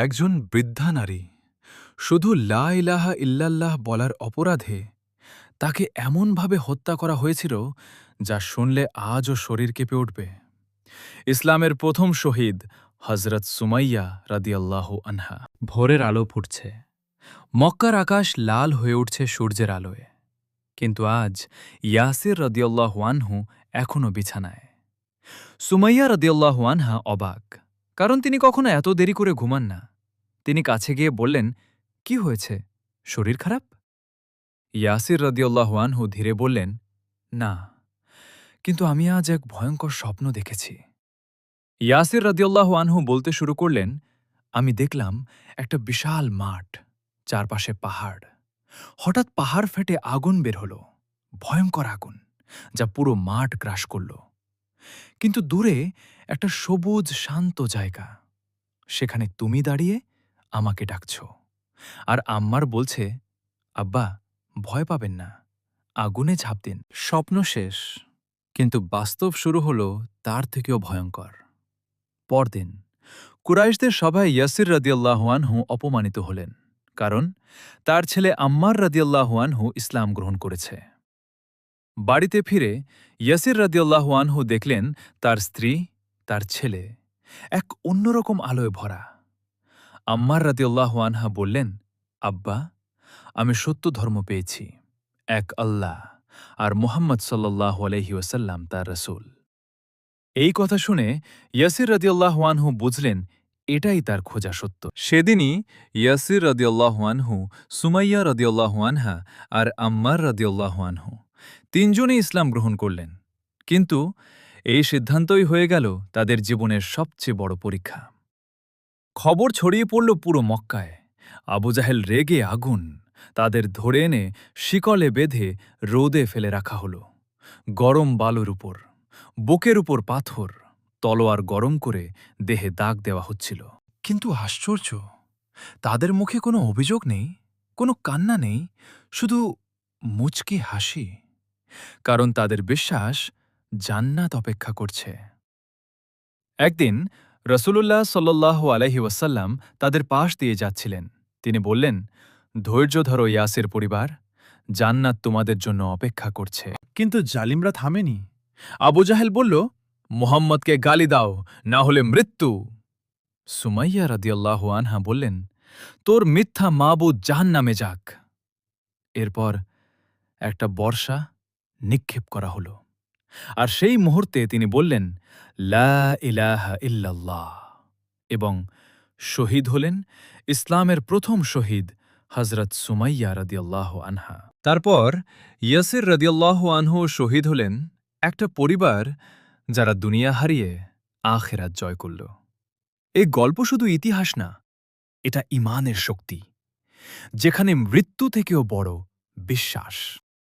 একজন বৃদ্ধা নারী শুধু লা ইলাহা ইল্লাল্লাহ বলার অপরাধে তাকে এমনভাবে হত্যা করা হয়েছিল যা শুনলে আজও শরীর কেঁপে উঠবে। ইসলামের প্রথম শহীদ হজরত সুমাইয়া রাদিয়াল্লাহু আনহা। ভোরের আলো ফুটছে, মক্কার আকাশ লাল হয়ে উঠছে সূর্যের আলোয়। কিন্তু আজ ইয়াসির রদিয়াল্লাহু আনহু এখনও বিছানায়। সুমাইয়া রদিয়াল্লাহু আনহা অবাক, কারণ তিনি কখনো এত দেরি করে ঘুমান না। তিনি কাছে গিয়ে বললেন, কি হয়েছে, শরীর খারাপ? ইয়াসির রদিয়াল্লাহু আনহু ধীরে বললেন, না, কিন্তু আমি আজ এক ভয়ঙ্কর স্বপ্ন দেখেছি। ইয়াসির রদিয়াল্লাহু আনহু বলতে শুরু করলেন, আমি দেখলাম একটা বিশাল মাঠ, চারপাশে পাহাড়। হঠাৎ পাহাড় ফেটে আগুন বের হল, ভয়ঙ্কর আগুন, যা পুরো মাঠ গ্রাস করল। কিন্তু দূরে একটা সবুজ শান্ত জায়গা, সেখানে তুমি দাঁড়িয়ে আমাকে ডাকছ। আর আম্মার বলছে, আব্বা, ভয় পাবেন না, আগুনে ঝাঁপ দিন। স্বপ্ন শেষ, কিন্তু বাস্তব শুরু হল তার থেকেও ভয়ঙ্কর। পরদিন কুরাইশদের সভায় ইয়াসির রাদিয়াল্লাহু আনহু অপমানিত হলেন, কারণ তার ছেলে আম্মার রাদিয়াল্লাহু আনহু ইসলাম গ্রহণ করেছে। বাড়িতে ফিরে ইয়াসির রাদিয়াল্লাহু আনহু দেখলেন তার স্ত্রী, তার ছেলে এক অন্যরকম আলোয় ভরা। আম্মার রাদিয়াল্লাহু আনহা বললেন, আব্বা, আমি সত্য ধর্ম পেয়েছি, এক আল্লাহ আর মুহাম্মদ সাল্লাল্লাহু আলাইহি ওয়াসাল্লাম তার রাসূল। এই কথা শুনে ইয়াসির রাদিয়াল্লাহু আনহু বুঝলেন এটাই তার খোঁজা সত্য। সেদিনই ইয়াসির রাদিয়াল্লাহু আনহু, সুমাইয়া রাদিয়াল্লাহু আনহা আর আম্মার রাদিয়াল্লাহু আনহু তিনজনই ইসলাম গ্রহণ করলেন। কিন্তু এই সিদ্ধান্তই হয়ে গেল তাদের জীবনের সবচেয়ে বড় পরীক্ষা। খবর ছড়িয়ে পড়ল পুরো মক্কায়। আবু জাহেল রেগে আগুন, তাদের ধরে এনে শিকলে বেঁধে রোদে ফেলে রাখা হল। গরম বালুর উপর, বুকের উপর পাথর, তলোয়ার গরম করে দেহে দাগ দেওয়া হচ্ছিল। কিন্তু আশ্চর্য, তাদের মুখে কোনো অভিযোগ নেই, কোনো কান্না নেই, শুধু মুচকি হাসি, কারণ তাদের বিশ্বাস জান্নাত অপেক্ষা করছে। একদিন রসূলুল্লাহ সাল্লাল্লাহু আলাইহি ওয়াসাল্লাম তাদের পাশ দিয়ে যাচ্ছিলেন। তিনি বললেন, ধৈর্য ধরো ইয়াসির পরিবার, জান্নাত তোমাদের জন্য অপেক্ষা করছে। কিন্তু জালিমরা থামেনি। আবু জাহেল বলল, মুহাম্মদকে গালি দাও, না হলে মৃত্যু। সুমাইয়া রাদিয়াল্লাহু আনহা বললেন, তোর মিথ্যা মাবুদ জাহান্নামে যাক। এরপর একটা বর্ষা নিক্ষেপ করা হল, আর সেই মুহূর্তে তিনি বললেন, লা ইলাহা ইল্লাল্লাহ, এবং শহীদ হলেন ইসলামের প্রথম শহীদ হজরত সুমাইয়া রাদিয়াল্লাহু আনহা। তারপর ইয়াসির রাদিয়াল্লাহু আনহু শহীদ হলেন, একটা পরিবার যারা দুনিয়া হারিয়ে আখিরাত জয় করল। এই গল্প শুধু ইতিহাস না, এটা ঈমানের শক্তি, যেখানে মৃত্যু থেকেও বড় বিশ্বাস।